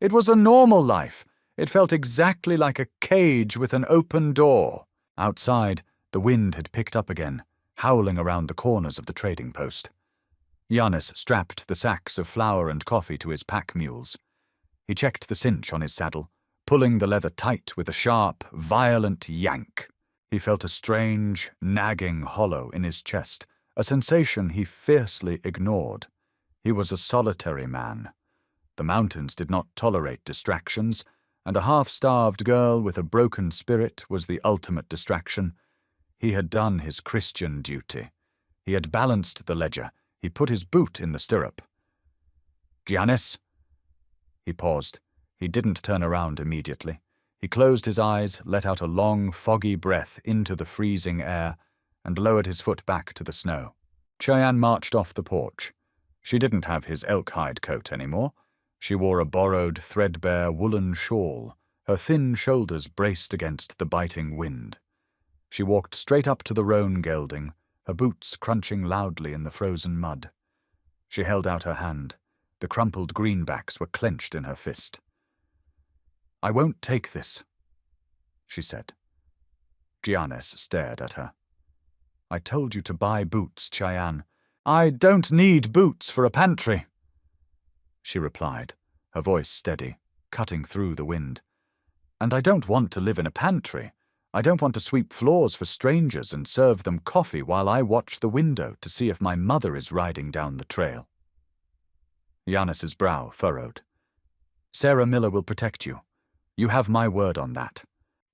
Speaker 1: It was a normal life. It felt exactly like a cage with an open door. Outside, the wind had picked up again, howling around the corners of the trading post. Giannis strapped the sacks of flour and coffee to his pack mules. He checked the cinch on his saddle, pulling the leather tight with a sharp, violent yank. He felt a strange, nagging hollow in his chest, a sensation he fiercely ignored. He was a solitary man. The mountains did not tolerate distractions, and a half-starved girl with a broken spirit was the ultimate distraction. He had done his Christian duty. He had balanced the ledger. He put his boot in the stirrup. "Giannis?" He paused. He didn't turn around immediately. He closed his eyes, let out a long, foggy breath into the freezing air, and lowered his foot back to the snow. Cheyenne marched off the porch. She didn't have his elk-hide coat anymore. She wore a borrowed, threadbare woolen shawl, her thin shoulders braced against the biting wind. She walked straight up to the roan gelding, her boots crunching loudly in the frozen mud. She held out her hand. The crumpled greenbacks were clenched in her fist. "I won't take this," she said. Giannis stared at her. "I told you to buy boots, Cheyenne. I don't need boots for a pantry," she replied, her voice steady, cutting through the wind. "And I don't want to live in a pantry. I don't want to sweep floors for strangers and serve them coffee while I watch the window to see if my mother is riding down the trail." Giannis's brow furrowed. "Sarah Miller will protect you. You have my word on that."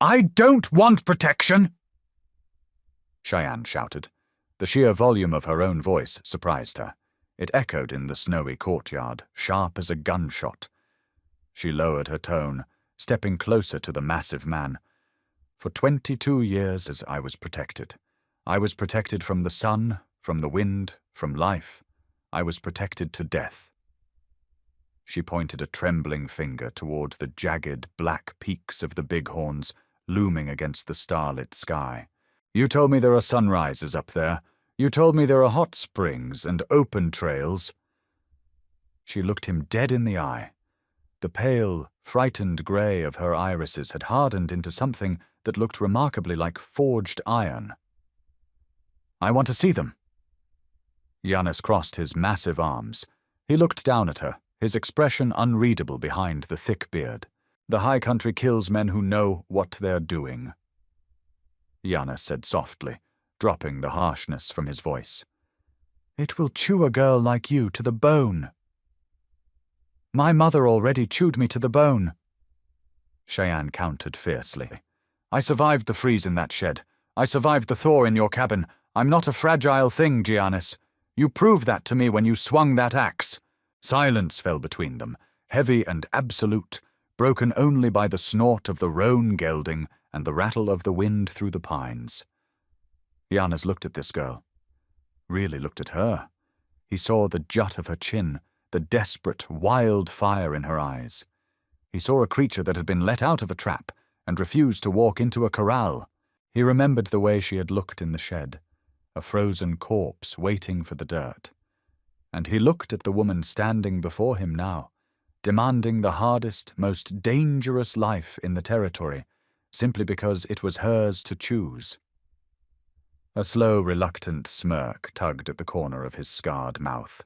Speaker 1: "I don't want protection!" Cheyenne shouted. The sheer volume of her own voice surprised her. It echoed in the snowy courtyard, sharp as a gunshot. She lowered her tone, stepping closer to the massive man. "For 22 years I was protected. I was protected from the sun, from the wind, from life. I was protected to death." She pointed a trembling finger toward the jagged, black peaks of the bighorns looming against the starlit sky. "You told me there are sunrises up there. You told me there are hot springs and open trails." She looked him dead in the eye. The pale, frightened gray of her irises had hardened into something that looked remarkably like forged iron. "I want to see them." Giannis crossed his massive arms. He looked down at her, his expression unreadable behind the thick beard. "The high country kills men who know what they're doing," Giannis said softly, dropping the harshness from his voice. "It will chew a girl like you to the bone." "My mother already chewed me to the bone," Cheyenne countered fiercely. "I survived the freeze in that shed. I survived the thaw in your cabin. I'm not a fragile thing, Giannis. You proved that to me when you swung that axe." Silence fell between them, heavy and absolute, broken only by the snort of the roan gelding and the rattle of the wind through the pines. Giannis looked at this girl. Really looked at her. He saw the jut of her chin, the desperate, wild fire in her eyes. He saw a creature that had been let out of a trap and refused to walk into a corral. He remembered the way she had looked in the shed, a frozen corpse waiting for the dirt. And he looked at the woman standing before him now, demanding the hardest, most dangerous life in the territory, simply because it was hers to choose. A slow, reluctant smirk tugged at the corner of his scarred mouth.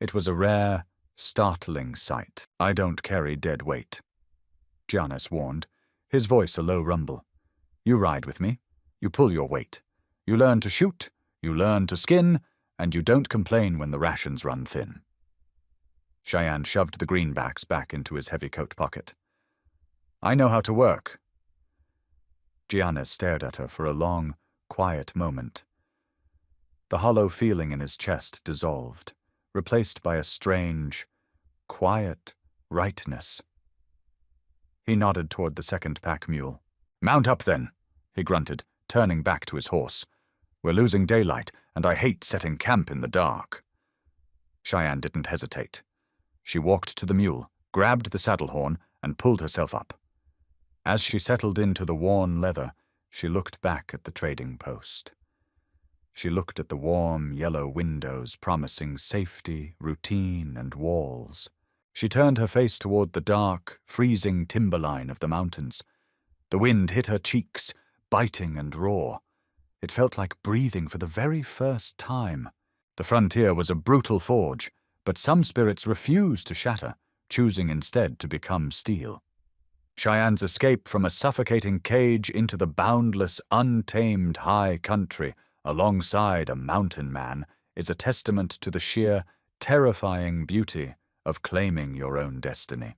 Speaker 1: It was a rare, startling sight. "I don't carry dead weight," Giannis warned, his voice a low rumble. "You ride with me. You pull your weight. You learn to shoot. You learn to skin. And you don't complain when the rations run thin." Cheyenne shoved the greenbacks back into his heavy coat pocket. "I know how to work." Giannis stared at her for a long, quiet moment. The hollow feeling in his chest dissolved, replaced by a strange, quiet rightness. He nodded toward the second pack mule. "Mount up, then," he grunted, turning back to his horse. "We're losing daylight, and I hate setting camp in the dark." Cheyenne didn't hesitate. She walked to the mule, grabbed the saddle horn, and pulled herself up. As she settled into the worn leather, she looked back at the trading post. She looked at the warm yellow windows promising safety, routine, and walls. She turned her face toward the dark, freezing timberline of the mountains. The wind hit her cheeks, biting and raw. It felt like breathing for the very first time. The frontier was a brutal forge, but some spirits refused to shatter, choosing instead to become steel. Cheyenne's escape from a suffocating cage into the boundless, untamed high country alongside a mountain man is a testament to the sheer, terrifying beauty of claiming your own destiny.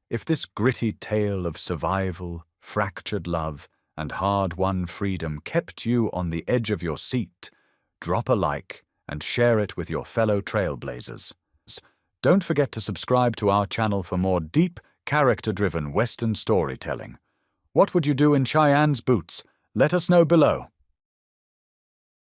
Speaker 1: If this gritty tale of survival, fractured love, and hard-won freedom kept you on the edge of your seat, drop a like and share it with your fellow trailblazers. Don't forget to subscribe to our channel for more deep, character-driven Western storytelling. What would you do in Cheyenne's boots? Let us know below.